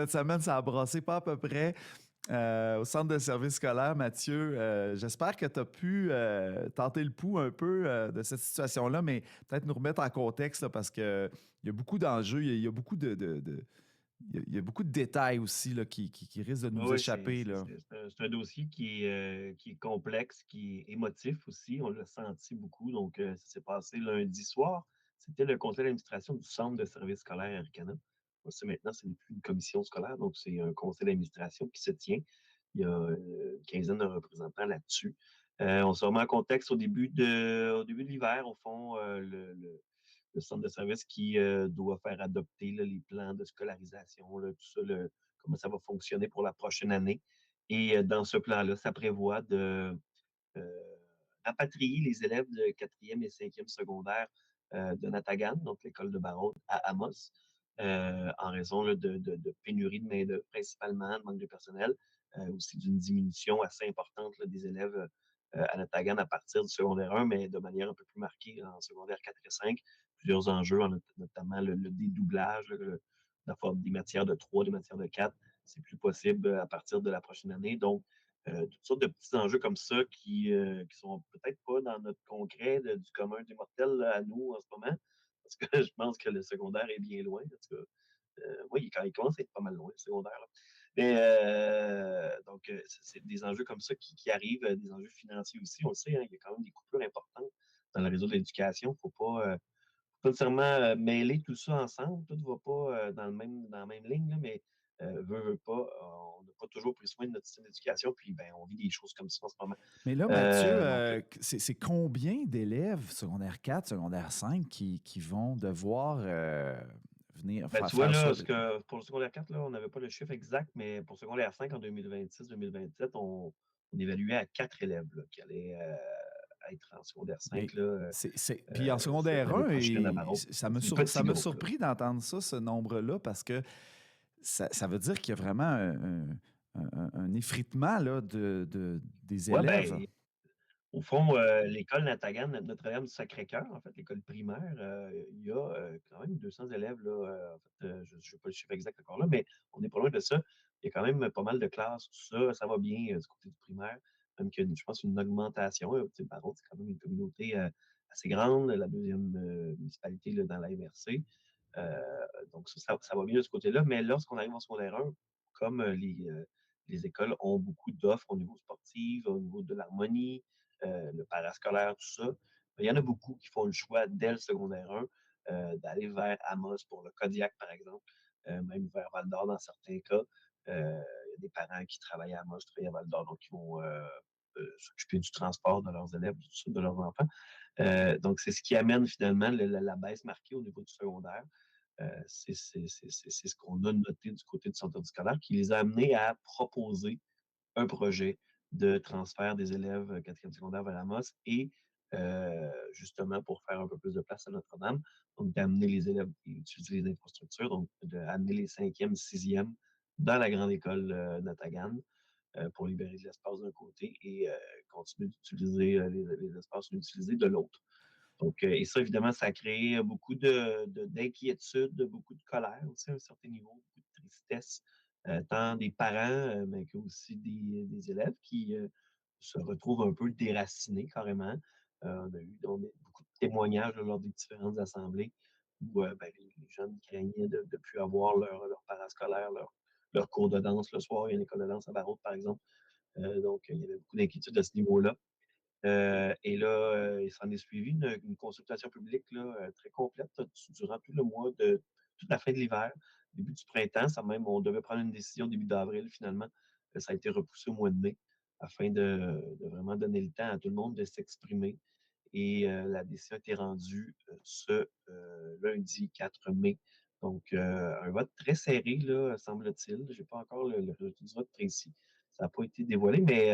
Cette semaine, ça a brassé pas à peu près au centre de service scolaire. Mathieu, j'espère que tu as pu tenter le pouls un peu de cette situation-là, mais peut-être nous remettre en contexte là, parce qu'il y a beaucoup d'enjeux, il y a beaucoup il y a beaucoup de détails aussi là, qui risquent de nous Oui, c'est échapper. c'est- Là. c'est- c'est un dossier qui est complexe, qui est émotif aussi. On l'a senti beaucoup. Donc, ça s'est passé lundi soir. C'était le conseil d'administration du centre de service scolaire Arcana. Maintenant, ce n'est plus une commission scolaire, donc c'est un conseil d'administration qui se tient. Il y a une quinzaine de représentants là-dessus. On se remet en contexte au début de l'hiver, au fond, le centre de service qui doit faire adopter là, les plans de scolarisation, là, tout ça, comment ça va fonctionner pour la prochaine année. Et dans ce plan-là, ça prévoit de euh, rapatrier les élèves de quatrième et cinquième secondaire de Natagan, donc l'école de Barraud, à Amos, en raison là, de pénurie de main-d'œuvre, principalement, de manque de personnel, aussi d'une diminution assez importante là, des élèves à Natagan à partir du secondaire 1, mais de manière un peu plus marquée en secondaire 4 et 5. Plusieurs enjeux, notamment le dédoublage, des matières de 3, des matières de 4. C'est plus possible à partir de la prochaine année. Donc, toutes sortes de petits enjeux comme ça qui sont peut-être pas dans notre concret du commun des mortels là, à nous en ce moment, parce que je pense que le secondaire est bien loin. En tout cas, oui, il commence à être pas mal loin, le secondaire. Là. Mais donc, c'est des enjeux comme ça qui arrivent, des enjeux financiers aussi. On le sait, hein, il y a quand même des coupures importantes dans le réseau de l'éducation. Faut pas nécessairement mêler tout ça ensemble. Tout ne va pas dans la même ligne, là, mais veut pas, on n'a pas toujours pris soin de notre système d'éducation, puis ben, on vit des choses comme ça en ce moment. Mais là, Mathieu, Donc, c'est combien d'élèves secondaire 4, secondaire 5 qui vont devoir venir ben, tu vois, faire ça? là, pour le secondaire 4, là, on n'avait pas le chiffre exact, mais pour le secondaire 5, en 2026-2027, on évaluait à 4 élèves là, qui allaient être en secondaire 5 Mais là, puis en secondaire l'année 1, prochaine à Barreau. C'est des ça petits m'a groupes. Là. surpris d'entendre ça, ce nombre-là, parce que ça veut dire qu'il y a vraiment un effritement là, des Ouais, élèves. ben, au fond, l'école Natagan, Notre-Dame du Sacré-Cœur, en fait, l'école primaire, il y a quand même 200 élèves. Là, en fait, je n'ai pas le chiffre exact encore là, mais on n'est pas loin de ça. Il y a quand même pas mal de classes, tout ça. Ça va bien du côté du primaire. Même que je pense une augmentation. Par contre, c'est quand même une communauté assez grande, la deuxième municipalité là, dans la MRC. Euh, donc, ça va bien de ce côté-là. Mais lorsqu'on arrive en secondaire 1, comme les écoles ont beaucoup d'offres au niveau sportif, au niveau de l'harmonie, le parascolaire, tout ça, il y en a beaucoup qui font le choix dès le secondaire 1 d'aller vers Amos pour le Kodiak, par exemple, même vers Val d'Or dans certains cas. Il y a des parents qui travaillent à Amos, travaillent à Val d'Or, donc ils vont s'occuper du transport de leurs élèves, de leurs enfants. Donc, c'est ce qui amène finalement la baisse marquée au niveau du secondaire. C'est ce qu'on a noté du côté du centre scolaire qui les a amenés à proposer un projet de transfert des élèves quatrième secondaire vers Amos et justement pour faire un peu plus de place à Notre-Dame, donc d'amener les élèves et utiliser les infrastructures, donc d'amener les cinquièmes, sixièmes dans la grande école Natagan pour libérer de l'espace d'un côté et continuer d'utiliser les espaces inutilisés de l'autre. Donc, et ça, évidemment, ça a créé beaucoup d'inquiétude, beaucoup de colère aussi à un certain niveau, beaucoup de tristesse, tant des parents, mais que aussi des élèves qui se retrouvent un peu déracinés carrément. On a eu beaucoup de témoignages là, lors des différentes assemblées où ben, les jeunes craignaient de ne plus avoir leur parascolaire, leur cours de danse le soir. Il y a une école de danse à Barraud, par exemple. Donc, il y avait beaucoup d'inquiétudes à ce niveau-là. Et là, il s'en est suivi une consultation publique là, très complète durant tout le mois de toute la fin de l'hiver, début du printemps. On devait prendre une décision début d'avril finalement. Ça a été repoussé au mois de mai afin de vraiment donner le temps à tout le monde de s'exprimer. Et la décision a été rendue ce lundi 4 mai. Donc, un vote très serré, là, semble-t-il. Je n'ai pas encore le résultat du vote précis. Ça n'a pas été dévoilé, mais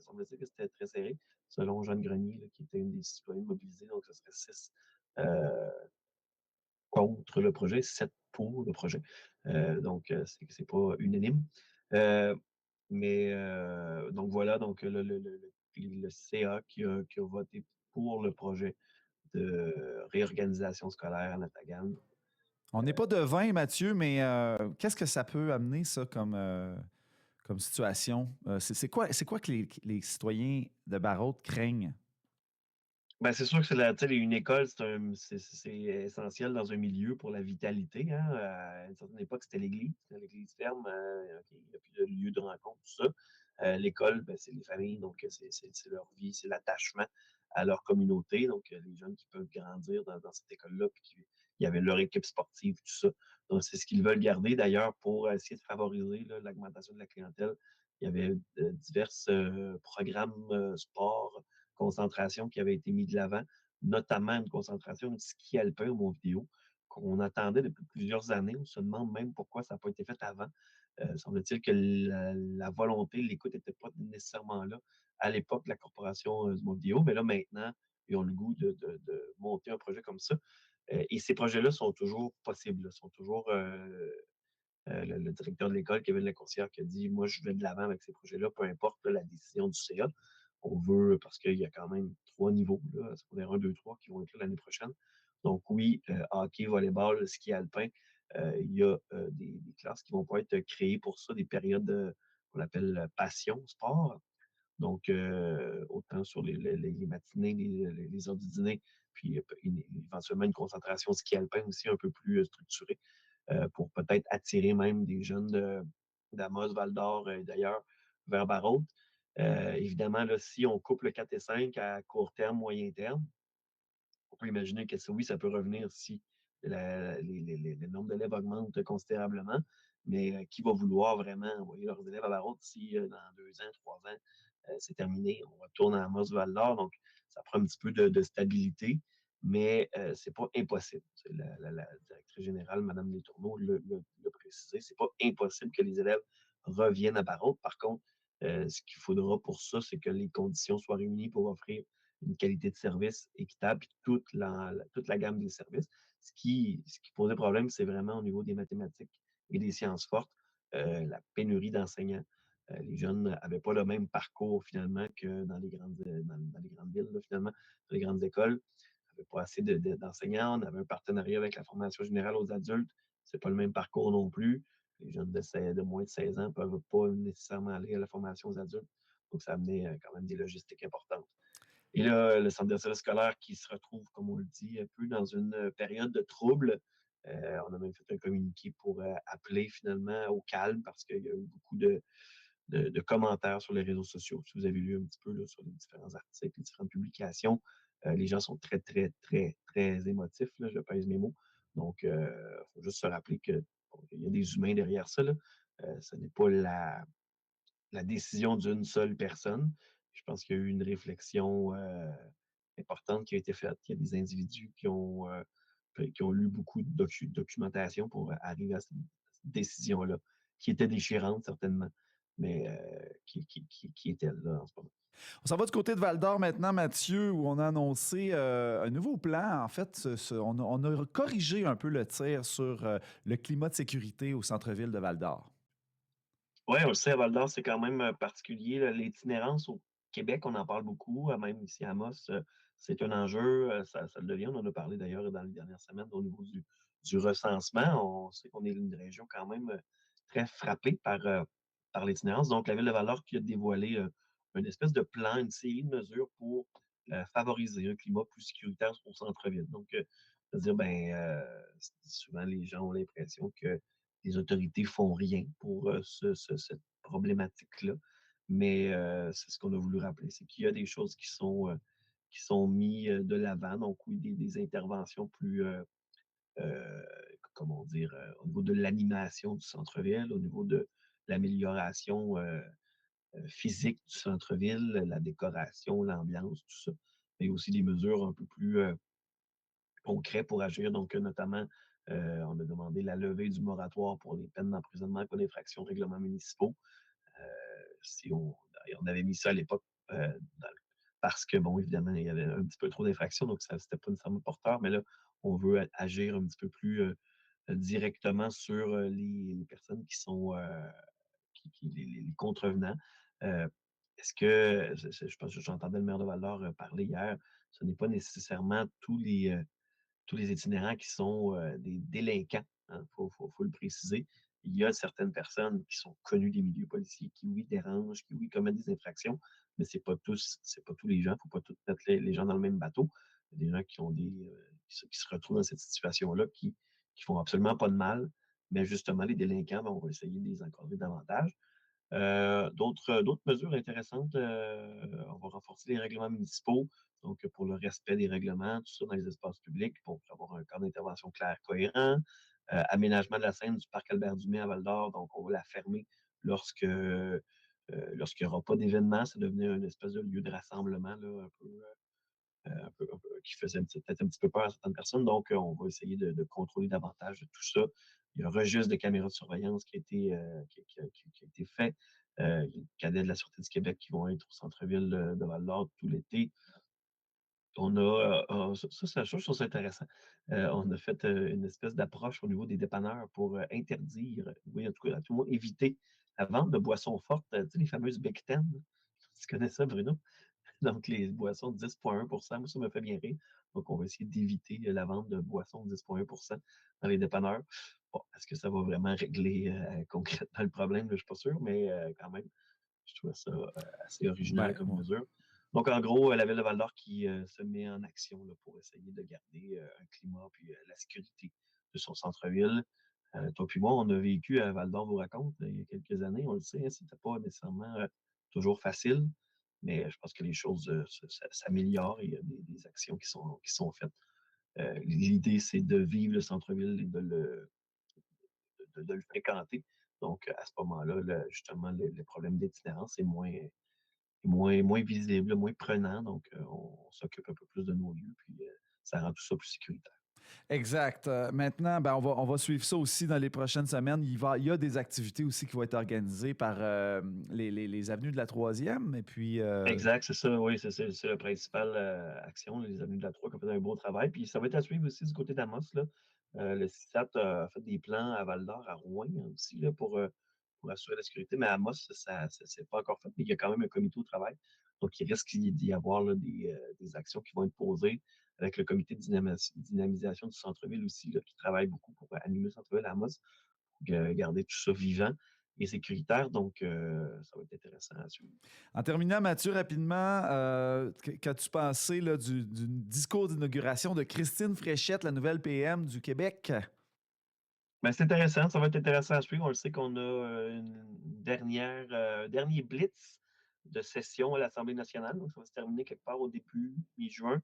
semble-t-il que c'était très serré selon Jeanne Grenier, là, qui était une des citoyennes mobilisées. Donc, ce serait 6 euh, contre le projet, 7 pour le projet. Donc, c'est pas unanime. Euh, mais donc voilà, donc le CA qui a voté pour le projet de réorganisation scolaire à Natagan. On n'est pas devin, Mathieu, mais qu'est-ce que ça peut amener, ça, comme situation? C'est quoi que les citoyens de Barrault craignent? Ben, c'est sûr que tu sais, une école, c'est essentiel dans un milieu pour la vitalité, hein. À une certaine époque, c'était l'église. Quand l'église ferme, OK, il y a plus de lieu de rencontre, tout ça. L'école, ben, c'est les familles, donc c'est leur vie, c'est l'attachement à leur communauté. Donc, les jeunes qui peuvent grandir dans cette école-là, puis qui il y avait leur équipe sportive, tout ça. Donc, c'est ce qu'ils veulent garder d'ailleurs pour essayer de favoriser, là, l'augmentation de la clientèle. Il y avait, divers, programmes, sport, concentration qui avait été mis de l'avant, notamment une concentration de ski alpin au Mont-Vidéo, qu'on attendait depuis plusieurs années. On se demande même pourquoi ça n'a pas été fait avant. Semble-t-il que la volonté, l'écoute n'était pas nécessairement là à l'époque de la corporation du Mont-Vidéo, mais là, maintenant, ils ont le goût de monter un projet comme ça. Et ces projets-là sont toujours possibles, là, sont toujours le directeur de l'école, Kevin Lecourcière, qui a dit: «Moi, je vais de l'avant avec ces projets-là, peu importe là, la décision du CA. On veut, parce qu'il y a quand même 3 niveaux, là, secondaire 1, 2, 3, qui vont être là l'année prochaine. Donc oui, hockey, volleyball, ski alpin, il y a des classes qui vont pouvoir être créées pour ça, des périodes qu'on appelle passion sport. Donc, autant sur les matinées, les heures du dîner, puis éventuellement une concentration ski alpin aussi un peu plus structurée pour peut-être attirer même des jeunes d'Amos, Val-d'Or et d'ailleurs vers Barrault. Évidemment, là, si on coupe le 4 et 5 à court terme, moyen terme, on peut imaginer que ça, oui, ça peut revenir si le nombre d'élèves augmente considérablement, mais qui va vouloir vraiment envoyer leurs élèves à Barrault si dans 2 ans, 3 ans, c'est terminé, on retourne à Amos Val d'Or, donc ça prend un petit peu de stabilité, mais c'est pas impossible. La directrice générale, Mme Letourneau, l'a précisé, c'est pas impossible que les élèves reviennent à Barrault. Par contre, ce qu'il faudra pour ça, c'est que les conditions soient réunies pour offrir une qualité de service équitable, puis toute la gamme des services. Ce qui posait problème, c'est vraiment au niveau des mathématiques et des sciences fortes, la pénurie d'enseignants. Les jeunes n'avaient pas le même parcours finalement que dans les grandes villes, là, finalement, dans les grandes écoles. On n'avait pas assez d'enseignants. On avait un partenariat avec la formation générale aux adultes. C'est pas le même parcours non plus. Les jeunes de moins de 16 ans ne peuvent pas nécessairement aller à la formation aux adultes. Donc, ça amenait quand même des logistiques importantes. Et là, le centre de service scolaire qui se retrouve, comme on le dit, un peu dans une période de trouble. On a même fait un communiqué pour appeler finalement au calme parce qu'il y a eu beaucoup de commentaires sur les réseaux sociaux. Si vous avez lu un petit peu là, sur les différents articles, les différentes publications, les gens sont très, très, très, très émotifs, là, je pèse mes mots. Donc, il faut juste se rappeler qu'il y a des humains derrière ça. Là. Ce n'est pas la décision d'une seule personne. Je pense qu'il y a eu une réflexion importante qui a été faite. Il y a des individus qui ont lu beaucoup de documentation pour arriver à cette décision-là, qui était déchirante certainement, mais qui était là en ce moment. On s'en va du côté de Val d'Or maintenant, Mathieu, où on a annoncé un nouveau plan. En fait, on a corrigé un peu le tir sur le climat de sécurité au centre-ville de Val d'Or. Oui, on le sait, à Val-d'Or, c'est quand même particulier, là. L'itinérance au Québec, on en parle beaucoup, même ici à Amos, c'est un enjeu, ça le devient. On en a parlé d'ailleurs dans les dernières semaines au niveau du recensement. On sait qu'on est une région quand même très frappée par l'itinérance. Donc, la ville de Val-d'Or qui a dévoilé une espèce de plan, une série de mesures pour favoriser un climat plus sécuritaire au centre-ville. Donc, c'est-à-dire, ben, souvent les gens ont l'impression que les autorités font rien pour cette problématique-là. Mais c'est ce qu'on a voulu rappeler, c'est qu'il y a des choses qui sont mises de l'avant. Donc oui, des interventions plus, euh, comment dire, au niveau de l'animation du centre-ville, au niveau de l'amélioration physique du centre-ville, la décoration, l'ambiance, tout ça. Mais aussi des mesures un peu plus concrets pour agir. Donc, notamment, on a demandé la levée du moratoire pour les peines d'emprisonnement pour l'infraction aux règlements municipaux. Si on avait mis ça à l'époque parce que, bon, évidemment, il y avait un petit peu trop d'infractions, donc ça c'était pas nécessairement porteur, mais là, on veut agir un petit peu plus directement sur les personnes qui sont les contrevenants. Euh, Est-ce que, je pense que j'entendais le maire de Val-d'Or parler hier, ce n'est pas nécessairement tous les itinérants qui sont, des délinquants, hein, faut le préciser. Il y a certaines personnes qui sont connues des milieux policiers, qui, oui, dérangent, qui, oui, commettent des infractions, mais c'est pas tous les gens. Il ne faut pas tous mettre les gens dans le même bateau. Il y a des gens qui ont qui se retrouvent dans cette situation-là, qui font absolument pas de mal, mais justement, les délinquants, ben, on va essayer de les encadrer davantage. D'autres mesures intéressantes, on va renforcer les règlements municipaux, donc pour le respect des règlements, tout ça dans les espaces publics, pour avoir un cadre d'intervention clair, cohérent. Aménagement de la scène du parc Albert-Dumais à Val-d'Or, donc on va la fermer lorsque, lorsqu'il n'y aura pas d'événement. Ça devenait une espèce de lieu de rassemblement là, qui faisait peut-être un petit peu peur à certaines personnes. Donc, on va essayer de contrôler davantage de tout ça. Il y a un registre de caméras de surveillance qui a été, qui a été fait. Il y a des cadets de la Sûreté du Québec qui vont être au centre-ville de Val-d'Or tout l'été. On a, ça, je trouve ça intéressant. On a fait une espèce d'approche au niveau des dépanneurs pour interdire, oui, en tout cas, à tout le monde, éviter la vente de boissons fortes, tu sais, les fameuses Big Ten. Tu connais ça, Bruno? Donc, les boissons de 10,1 moi, ça me fait bien rire. Donc, on va essayer d'éviter la vente de boissons de 10,1 dans les dépanneurs. Bon, est-ce que ça va vraiment régler concrètement le problème? Là, je ne suis pas sûr, mais quand même, je trouve ça assez original Ben, comme ouais. mesure. Donc, en gros, la ville de Val-d'Or qui se met en action là, pour essayer de garder un climat puis la sécurité de son centre-ville. Toi puis moi, on a vécu à Val-d'Or, vous raconte, il y a quelques années, on le sait, hein, c'était pas nécessairement toujours facile, mais je pense que les choses s'améliorent et il y a des actions qui sont faites. L'idée, c'est de vivre le centre-ville et de le fréquenter. Donc, à ce moment-là, justement, le problème d'itinérance est moins visible, moins prenant. Donc, on s'occupe un peu plus de nos lieux, puis ça rend tout ça plus sécuritaire. Exact. Maintenant, ben, on va suivre ça aussi dans les prochaines semaines. Il y a des activités aussi qui vont être organisées par les avenues de la Troisième. Et puis, Exact, c'est ça, oui, c'est la principale action, les Amis de la Troie qui ont fait un beau travail. Puis ça va être à suivre aussi du côté d'Amos, là. Le CISAT a fait des plans à Val-d'Or, à Rouen aussi, là, pour assurer la sécurité. Mais à Amos, ça c'est pas encore fait, mais il y a quand même un comité au travail. Donc, il risque d'y avoir là, des actions qui vont être posées avec le comité de dynamisation du centre-ville aussi, là, qui travaille beaucoup pour animer le centre-ville à Amos, pour garder tout ça vivant et sécuritaire. Donc, ça va être intéressant à suivre. en terminant, Mathieu, rapidement, qu'as-tu pensé là, du discours d'inauguration de Christine Fréchette, la nouvelle PM du Québec? Ben, c'est intéressant, ça va être intéressant à suivre. On le sait qu'on a un dernier blitz de session à l'Assemblée nationale. Donc, ça va se terminer quelque part au début, mi-juin,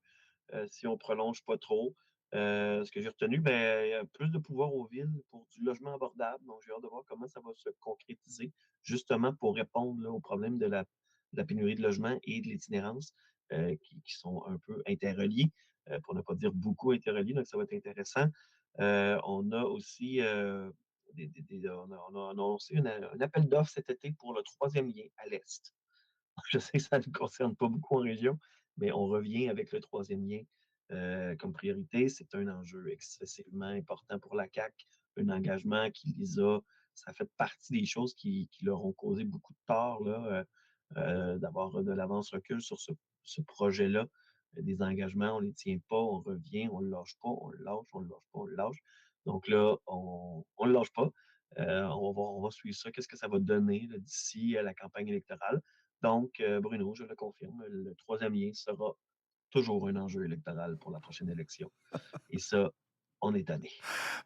si on prolonge pas trop. Ce que j'ai retenu, ben, il y a plus de pouvoir aux villes pour du logement abordable. Donc, j'ai hâte de voir comment ça va se concrétiser, justement pour répondre là, aux problèmes de la pénurie de logement et de l'itinérance, qui sont un peu interreliés, pour ne pas dire beaucoup interreliés. Donc, ça va être intéressant. On a aussi on a annoncé un appel d'offres cet été pour le troisième lien à l'Est. Je sais que ça ne concerne pas beaucoup en région, mais on revient avec le troisième lien comme priorité. C'est un enjeu excessivement important pour la CAQ, un engagement qui les a, ça fait partie des choses qui leur ont causé beaucoup de tort, là, d'avoir de l'avance-recul sur ce projet-là. Des engagements, on ne les tient pas, on revient, on ne le lâche pas, on le lâche, on ne le lâche pas, on le lâche. Donc là, on ne le lâche pas. On va suivre ça. Qu'est-ce que ça va donner d'ici à la campagne électorale? Donc, Bruno, je le confirme, le troisième lien sera toujours un enjeu électoral pour la prochaine élection. Et ça, on est tanné.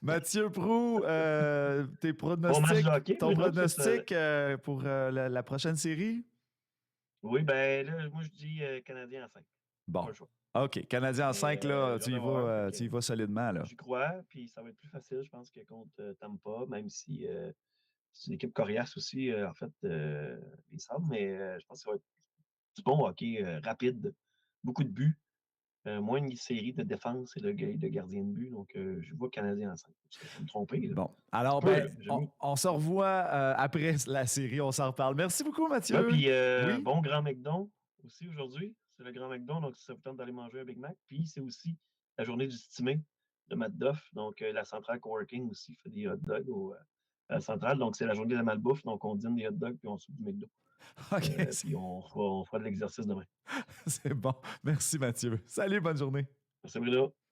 Mathieu Prou, Bon match de hockey, ton Bruno, c'est ça. pronostic pour la prochaine série? Oui, ben là, moi, je dis Canadien en 5. Bon. Pas le choix. OK. Canadien en Mais 5, là, j'ai hâte de voir. Fait tu y que vas solidement, là. j'y crois, puis ça va être plus facile, je pense, que contre Tampa, même si c'est une équipe coriace aussi, en fait, les Sabres, mais je pense que ça va être du bon hockey rapide, beaucoup de buts. Moins une série de défense et de gardien de but. Donc, je vois Canadien en 5. Je vais me tromper, là. Bon. Ça se Alors, peut, ben, là. Jamais. on se revoit après la série. On s'en reparle. Merci beaucoup, Ouais, Mathieu. puis Oui? bon Grand McDon aussi aujourd'hui. C'est le Grand McDon, donc si ça vous tente d'aller manger un Big Mac. Puis c'est aussi la journée du stimé de Matt Duff. Donc, la centrale coworking aussi fait des hot dogs à la centrale. Donc, c'est la journée de la malbouffe. Donc, on dîne des hot dogs puis on soupe du McDo. OK. Puis on fera de l'exercice demain. C'est bon. Merci, Mathieu. Salut, bonne journée. Merci, Bruno.